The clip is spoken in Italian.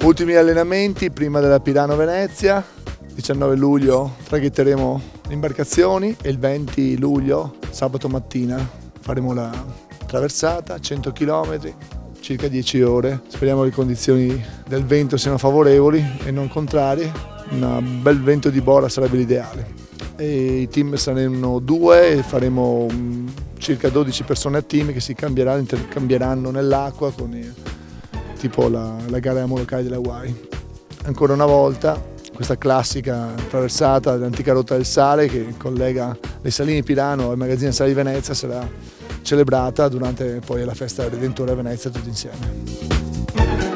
Ultimi allenamenti prima della Pirano-Venezia, 19 luglio traghetteremo le imbarcazioni e il 20 luglio, sabato mattina, faremo la traversata, 100 km, circa 10 ore. Speriamo che le condizioni del vento siano favorevoli e non contrarie, un bel vento di bora sarebbe l'ideale. E i team saranno 2 e faremo circa 12 persone a team che si intercambieranno nell'acqua con tipo la gara a Molokai delle Hawaii. Ancora una volta questa classica traversata dell'antica rotta del sale che collega le Saline Pirano al magazzino Sale di Venezia sarà celebrata durante poi la festa Redentore a Venezia tutti insieme.